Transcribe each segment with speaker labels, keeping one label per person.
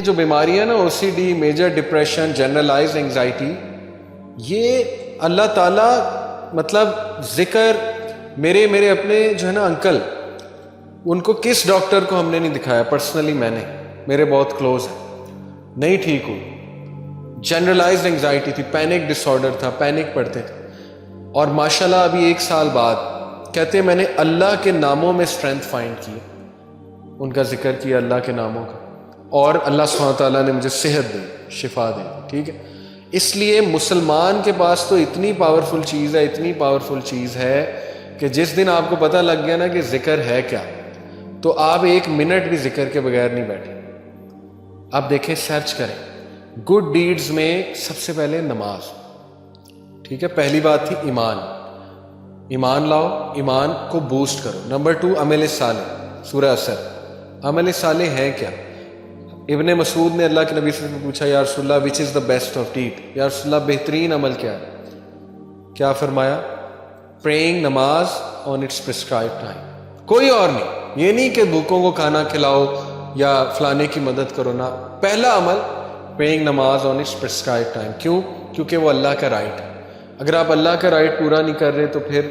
Speaker 1: جو بیماریاں نا OCD, major depression, generalised anxiety, یہ اللہ تعالیٰ مطلب ذکر میرے اپنے جو ہے نا انکل, ان کو کس ڈاکٹر کو ہم نے نہیں دکھایا, پرسنلی میں نے, میرے بہت کلوز ہیں, نہیں ٹھیک ہوئی. جنرلائزڈ انگزائٹی تھی, پینک ڈس آرڈر تھا, پینک پڑتے تھے, اور ماشاءاللہ ابھی 1 سال بعد کہتے ہیں میں نے اللہ کے ناموں میں اسٹرینتھ فائنڈ کی, ان کا ذکر کیا اللہ کے ناموں کا, اور اللہ سبحانہ تعالیٰ نے مجھے صحت دی, شفا دی. ٹھیک ہے, اس لیے مسلمان کے پاس تو اتنی پاورفل چیز ہے, اتنی پاورفل چیز ہے کہ جس دن آپ کو پتہ لگ گیا نا کہ ذکر ہے کیا, تو آپ 1 منٹ بھی ذکر کے بغیر نہیں بیٹھے. آپ دیکھیں, سرچ کریں, گڈ ڈیڈز میں سب سے پہلے نماز. ٹھیک ہے, پہلی بات تھی ایمان, ایمان لاؤ, ایمان کو بوسٹ کرو. نمبر 2 عمل صالح, سورہ اثر. عمل صالح ہے کیا؟ ابن مسعود نے اللہ کے نبی سے پوچھا, یا رسول اللہ وچ از دا بیسٹ آف ڈیڈ, یا رسول اللہ بہترین عمل کیا ہے؟ کیا فرمایا؟ پریئنگ, نماز آن اٹس پرسکرائب ٹائم, کوئی اور نہیں. یہ نہیں کہ بھوکوں کو کھانا کھلاؤ یا فلانے کی مدد کرو, نہ, پہلا عمل پریئنگ نماز آن اٹس پرسکرائب ٹائم. کیوں؟ کیونکہ وہ اللہ کا رائٹ ہے. اگر آپ اللہ کا رائٹ پورا نہیں کر رہے تو پھر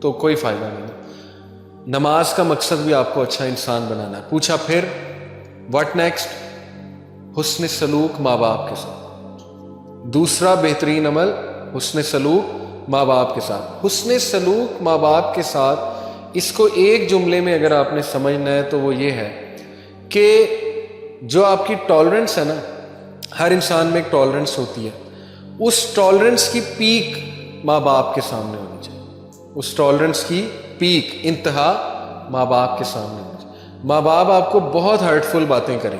Speaker 1: تو کوئی فائدہ نہیں. نماز کا مقصد بھی آپ کو اچھا انسان بنانا ہے. پوچھا پھر واٹ نیکسٹ؟ حسن سلوک ماں باپ کے ساتھ. دوسرا بہترین عمل حسن سلوک ماں باپ کے ساتھ. حسن سلوک ماں باپ کے ساتھ, اس کو ایک جملے میں اگر آپ نے سمجھنا ہے تو وہ یہ ہے کہ جو آپ کی ٹالرنس ہے نا, ہر انسان میں ایک ٹالرنس ہوتی ہے, اس ٹالرنس کی پیک ماں باپ کے سامنے ہونی چاہیے. اس ٹالرنس کی پیک, انتہا ماں باپ کے سامنے ہونی چاہیے. ماں باپ آپ کو بہت ہرٹفل باتیں کریں,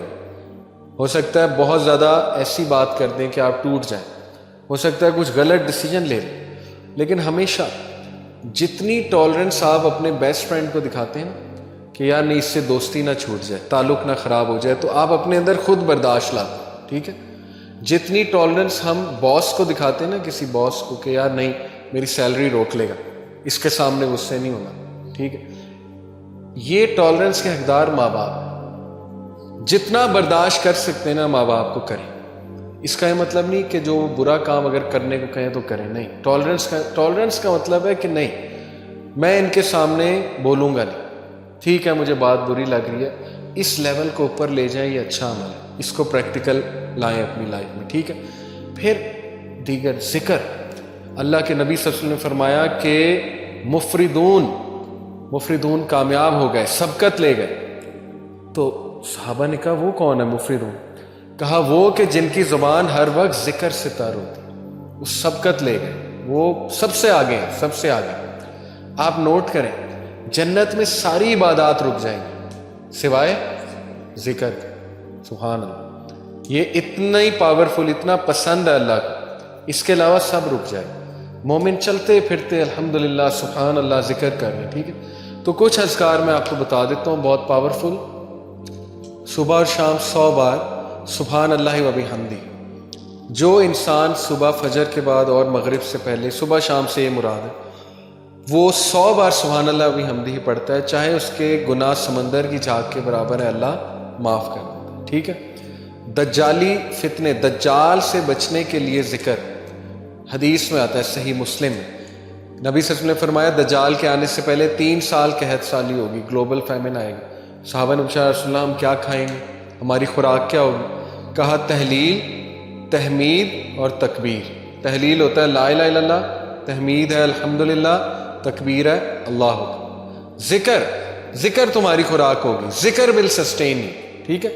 Speaker 1: ہو سکتا ہے بہت زیادہ ایسی بات کر دیں کہ آپ ٹوٹ جائیں, ہو سکتا ہے کچھ غلط ڈیسیجن لے لیں, لیکن ہمیشہ جتنی ٹالرنس آپ اپنے بیسٹ فرینڈ کو دکھاتے ہیں نا کہ یار نہیں, اس سے دوستی نہ چھوٹ جائے, تعلق نہ خراب ہو جائے, تو آپ اپنے اندر خود برداشت لاتے ہیں. ٹھیک ہے, جتنی ٹالرنس ہم باس کو دکھاتے ہیں نا, کسی باس کو, کہ یار نہیں میری سیلری روک لے گا, اس کے سامنے غصے نہیں ہونا. ٹھیک ہے, یہ ٹالرنس کے حقدار ماں باپ ہیں. جتنا برداشت کر سکتے ہیں نا ماں باپ کو کریں. اس کا یہ مطلب نہیں کہ جو برا کام اگر کرنے کو کہیں تو کریں, نہیں. ٹالرنس کا مطلب ہے کہ نہیں, میں ان کے سامنے بولوں گا نہیں, ٹھیک ہے مجھے بات بری لگ رہی ہے, اس لیول کو اوپر لے جائیں, یہ اچھا عمل ہے, اس کو پریکٹیکل لائیں اپنی لائف میں. ٹھیک ہے, پھر دیگر ذکر. اللہ کے نبی صلی اللہ علیہ وسلم نے فرمایا کہ مفردون کامیاب ہو گئے, سبقت لے گئے. تو صحابہ نے کہا وہ کون ہے مفردون؟ کہا وہ کہ جن کی زبان ہر وقت ذکر سے تر ہوتی, وہ سبقت لے گئے, وہ سب سے آگے ہیں, سب سے آگے. آپ نوٹ کریں, جنت میں ساری عبادات رک جائیں گی سوائے ذکر کے. سبحان اللہ, یہ اتنا ہی پاورفل, اتنا پسند ہے اللہ کو, اس کے علاوہ سب رک جائے. مومن چلتے پھرتے الحمدللہ سبحان اللہ ذکر کر رہے ہیں. ٹھیک ہے, تو کچھ اذکار میں آپ کو بتا دیتا ہوں, بہت پاورفل. صبح اور شام 100 بار سبحان اللہ و بحمدہ. جو انسان صبح فجر کے بعد اور مغرب سے پہلے, صبح شام سے یہ مراد ہے, وہ 100 بار سبحان اللہ و بحمدہ پڑھتا ہے, چاہے اس کے گناہ سمندر کی جھاگ کے برابر ہے, اللہ معاف کر دیتا ہے. ٹھیک ہے, دجالی فتنے, دجال سے بچنے کے لیے ذکر. حدیث میں آتا ہے صحیح مسلم میں, نبی صلی اللہ علیہ وسلم نے فرمایا دجال کے آنے سے پہلے 3 سال قحط سالی ہوگی, گلوبل فیمن آئے گی. صحابہ نے پوچھا رسول اللہ ہم کیا کھائیں گے, ہماری خوراک کیا ہوگی؟ کہا تحلیل, تحمید اور تکبیر. تحلیل ہوتا ہے لا الہ الا اللہ, تحمید ہے الحمدللہ, تکبیر ہے اللہ اکبر. ذکر تمہاری خوراک ہوگی, ذکر ول سسٹین یو. ٹھیک ہے,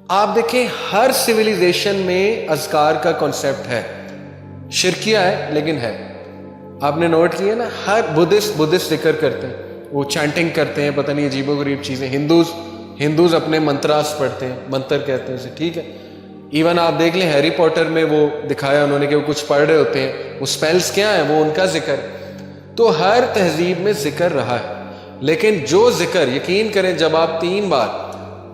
Speaker 1: آپ دیکھیں ہر سویلائزیشن میں اذکار کا کانسیپٹ ہے, شرکیہ ہے لیکن ہے. آپ نے نوٹ کیا نا, ہر بدھسٹ ذکر کرتے ہیں, وہ چینٹنگ کرتے ہیں, پتہ نہیں عجیب و غریب چیزیں. ہندوز اپنے منتراس پڑھتے ہیں, منتر کہتے ہیں اسے. ٹھیک ہے, ایون آپ دیکھ لیں ہیری پوٹر میں وہ دکھایا انہوں نے کہ وہ کچھ پڑھ رہے ہوتے ہیں, وہ سپیلز کیا ہیں, وہ ان کا ذکر. تو ہر تہذیب میں ذکر رہا ہے, لیکن جو ذکر, یقین کریں جب آپ 3 بار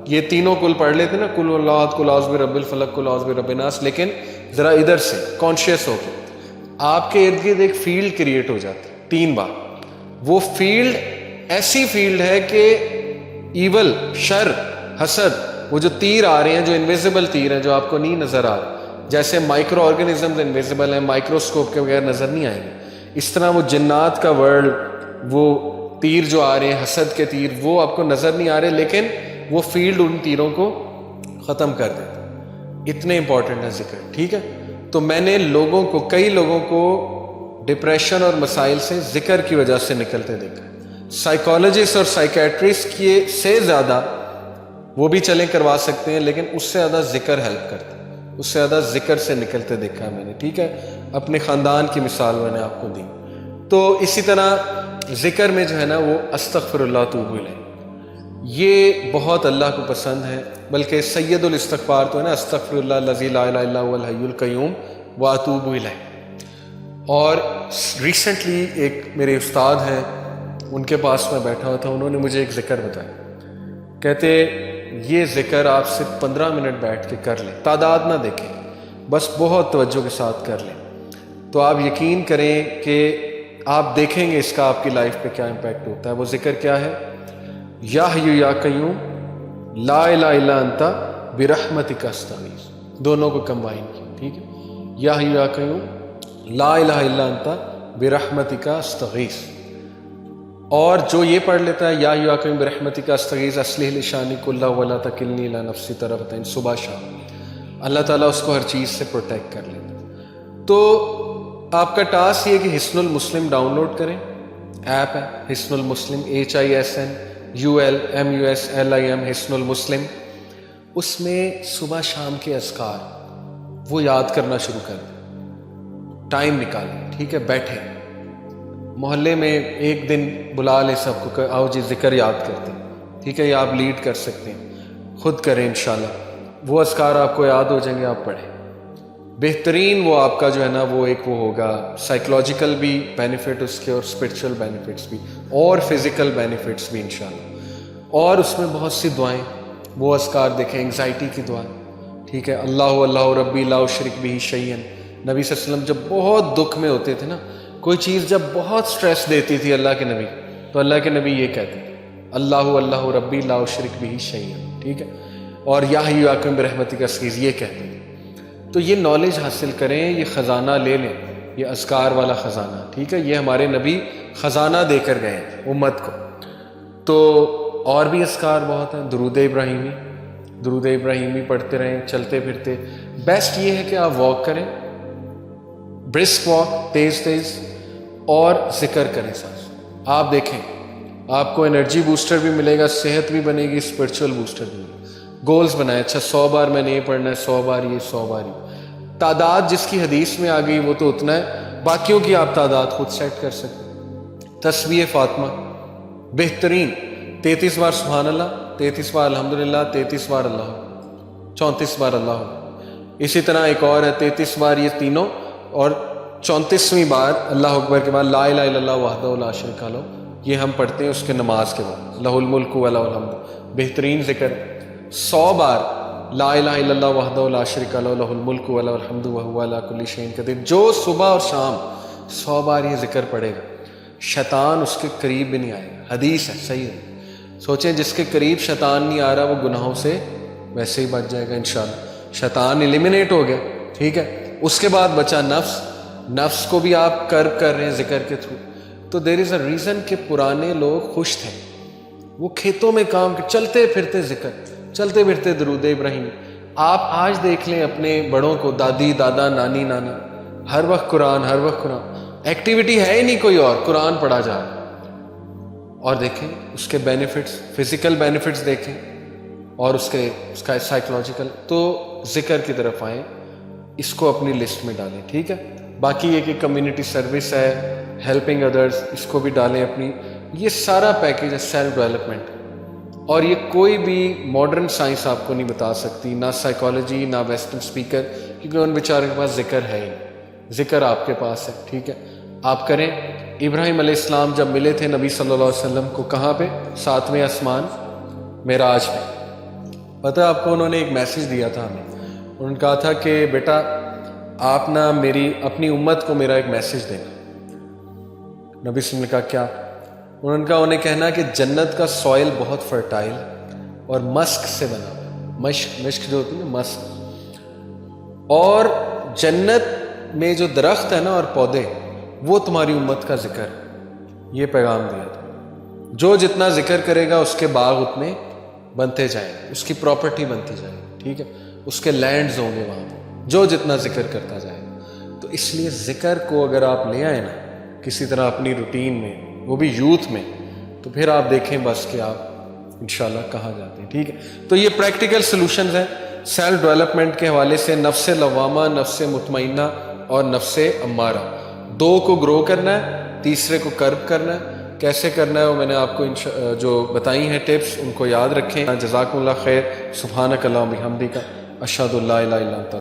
Speaker 1: یہ تینوں کل پڑھ لیتے نا, کل اللہ احد, کل اعوذ برب الفلق, کل اعوذ برب الناس, لیکن ذرا ادھر سے کانشیس ہو کے آپ کے ارد گرد ایک فیلڈ کریٹ ہو جاتی 3 بار. وہ فیلڈ ایسی فیلڈ ہے کہ ایول, شر, حسد, وہ جو تیر آ رہے ہیں، جو انویزیبل تیر ہیں، جو آپ کو نہیں نظر آ رہے، جیسے مائکرو آرگنزمز انویزیبل ہیں، مائکروسکوپ کے بغیر نظر نہیں آئیں گے، اس طرح وہ جنات کا ورلڈ، وہ تیر جو آ رہے ہیں، حسد کے تیر، وہ آپ کو نظر نہیں آ رہے، لیکن وہ فیلڈ ان تیروں کو ختم کر دیتا. اتنے امپورٹنٹ ہے ذکر. ٹھیک ہے، تو میں نے کئی لوگوں کو ڈپریشن اور مسائل سے ذکر کی وجہ سے نکلتے دیکھا. سائیکالوجسٹ اور سائیکیٹرسٹ کی سے زیادہ وہ بھی چلیں کروا سکتے ہیں، لیکن اس سے زیادہ ذکر ہیلپ کرتا ہے، اس سے زیادہ ذکر سے نکلتے دیکھا ہے میں نے. ٹھیک ہے، اپنے خاندان کی مثال میں نے آپ کو دی. تو اسی طرح ذکر میں جو ہے نا وہ استغفر اللہ توب الیہ، یہ بہت اللہ کو پسند ہے. بلکہ سید الاستغفار تو ہے نا، استغفر اللہ الذی لا الہ الا هو الحی القیوم واتوب الیہ. اور ریسنٹلی ایک میرے استاد ہیں، ان کے پاس میں بیٹھا ہوا تھا، انہوں نے مجھے ایک ذکر بتایا. کہتے یہ ذکر آپ صرف 15 منٹ بیٹھ کے کر لیں، تعداد نہ دیکھیں، بس بہت توجہ کے ساتھ کر لیں، تو آپ یقین کریں کہ آپ دیکھیں گے اس کا آپ کی لائف پہ کیا امپیکٹ ہوتا ہے. وہ ذکر کیا ہے؟ یا حی یا قیوم لا الہ الا انت برحمتک استغیث. دونوں کو کمبائن کیا. ٹھیک ہے، یا حی یا قیوم لا الہ الا انت برحمتک استغیث. اور جو یہ پڑھ لیتا ہے یا حی یا قیوم برحمتک استغیث اصلح لی شانی کلہ ولا تکلنی الی نفسی طرفۃ عین، صبح شام اللہ تعالیٰ اس کو ہر چیز سے پروٹیکٹ کر لیتا. تو آپ کا ٹاسک یہ کہ حصن المسلم ڈاؤن لوڈ کریں. ایپ ہے حصن المسلم، HISNULMUSLIM، حصن المسلم. اس میں صبح شام کے اذکار وہ یاد کرنا شروع کر دیں، ٹائم نکالیں. ٹھیک ہے، بیٹھیں، محلے میں ایک دن بلا لیں سب کو کہ آؤ جی ذکر یاد کرتے ہیں. ٹھیک ہے، یا آپ لیڈ کر سکتے ہیں، خود کریں انشاءاللہ. وہ اذکار آپ کو یاد ہو جائیں گے، آپ پڑھیں. بہترین وہ آپ کا جو ہے نا وہ ایک وہ ہوگا، سائیکلوجیکل بھی بینیفٹ اس کے اور اسپرچول بینیفٹس بھی اور فزیکل بینیفٹس بھی انشاءاللہ. اور اس میں بہت سی دعائیں، وہ اذکار دیکھیں، انگزائٹی کی دعائیں. ٹھیک ہے، اللہ ربی لا اشرک بہ شیئا. نبی صلی اللہ علیہ وسلم جب بہت دکھ میں ہوتے تھے نا، کوئی چیز جب بہت سٹریس دیتی تھی اللہ کے نبی، تو اللہ کے نبی یہ کہتے تھے، اللہ ربی لا اشرک بہ شیئا. ٹھیک ہے، اور یا حی یا قیوم برحمتک استغیث یہ کہتے تھے. تو یہ نالج حاصل کریں، یہ خزانہ لے لیں، یہ اذکار والا خزانہ. ٹھیک ہے، یہ ہمارے نبی خزانہ دے کر گئے ہیں امت کو. تو اور بھی اذکار بہت ہیں. درود ابراہیمی پڑھتے رہیں چلتے پھرتے. بیسٹ یہ ہے کہ آپ واک کریں، برسک واک، تیز تیز، اور ذکر کریں ساتھ. آپ دیکھیں آپ کو انرجی بوسٹر بھی ملے گا، صحت بھی بنے گی، اسپرچول بوسٹر بھی ملے گا. گولز بنائیں، اچھا 100 بار میں نے یہ پڑھنا ہے، 100 بار یہ، 100 بار یہ. تعداد جس کی حدیث میں آ گئی وہ تو اتنا ہے، باقیوں کی آپ تعداد خود سیٹ کر سکتے. تسبیح فاطمہ بہترین، 33 بار سبحان اللہ، 33 بار الحمدللہ، 33 بار اللہ، 34 بار اللہ. اسی طرح ایک اور ہے 33 بار یہ تینوں، اور 34ویں بار اللہ اکبر کے بعد لا الہ الا اللہ وحدہ لا شریک لہ. یہ ہم پڑھتے ہیں اس کے نماز کے بعد، لہ الملک و لہ الحمد. بہترین ذکر. 100 بار لا الہ الا اللہ وحدہ لا شریک لہ لہ الملک و لہ الحمد وہو علی کل شیء قدیر. جو صبح اور شام 100 بار یہ ذکر پڑھے گا، شیطان اس کے قریب بھی نہیں آئے گا. حدیث ہے، صحیح ہے. سوچیں جس کے قریب شیطان نہیں آ رہا وہ گناہوں سے ویسے ہی بچ جائے گا انشاءاللہ. شیطان ایلیمنیٹ ہو گیا. ٹھیک ہے، اس کے بعد بچا نفس کو بھی آپ کر رہے ہیں ذکر کے تھرو. تو دیر از اے ریزن کہ پرانے لوگ خوش تھے، وہ کھیتوں میں کام چلتے پھرتے ذکر، چلتے پھرتے درود ابراہیم. آپ آج دیکھ لیں اپنے بڑوں کو، دادی دادا نانی ہر وقت قرآن، ایکٹیویٹی ہے ہی نہیں کوئی اور، قرآن پڑھا جا رہا ہے. اور دیکھیں اس کے بینیفٹس، فزیکل بینیفٹس دیکھیں، اور اس کا سائیکلوجیکل. تو ذکر کی طرف آئیں، اس کو اپنی لسٹ میں ڈالیں. ٹھیک ہے، باقی یہ کہ کمیونٹی سروس ہے، ہیلپنگ ادرس، اس کو بھی ڈالیں اپنی. یہ سارا پیکیج ہے سیلف ڈیولپمنٹ. اور یہ کوئی بھی ماڈرن سائنس آپ کو نہیں بتا سکتی، نہ سائیکالوجی، نہ ویسٹرن اسپیکر، کیونکہ ان بیچاروں کے پاس ذکر ہے ہی. ذکر آپ کے پاس ہے. ٹھیک ہے، آپ کریں. ابراہیم علیہ السلام جب ملے تھے نبی صلی اللہ علیہ وسلم کو، کہاں پہ؟ 7ویں آسمان، معراج پہ. پتہ ہے آپ کو انہوں نے ایک میسیج دیا تھا ہمیں. انہوں نے کہا تھا کہ بیٹا آپ نا اپنی امت کو میرا ایک میسیج دینا. نبی صلی اللہ علیہ وسلم نے کہا کیا؟ انہوں نے کہا انہیں کہنا کہ جنت کا سوائل بہت فرٹائل اور مسک سے بنا ہوا ہے. مشک جو ہوتی ہے نا مسک، اور جنت میں جو درخت ہے نا اور پودے وہ تمہاری امت کا ذکر، یہ پیغام دیا تھا. جو جتنا ذکر کرے گا اس کے باغ اتنے بنتے جائیں گے، اس کی پراپرٹی بنتی جائے گی، ٹھیک ہے، اس کے لینڈز ہوں گے وہاں پہ جو جتنا ذکر کرتا جائے گا. تو اس لیے ذکر کو اگر آپ لے آئے نا کسی طرح اپنی روٹین میں، وہ بھی یوتھ میں، تو پھر آپ دیکھیں بس کہ آپ انشاءاللہ کہاں جاتے ہیں. ٹھیک ہے، تو یہ پریکٹیکل سلوشنز ہیں سیلف ڈیولپمنٹ کے حوالے سے. نفس لوامہ، نفس مطمئنہ اور نفس امارہ، دو کو گرو کرنا ہے، تیسرے کو کرب کرنا ہے. کیسے کرنا ہے وہ میں نے آپ کو جو بتائی ہیں ٹپس، ان کو یاد رکھیں. جزاکم اللہ خیر. سبحانک اللہم بحمدک، اشہد ان لا الہ الا انت.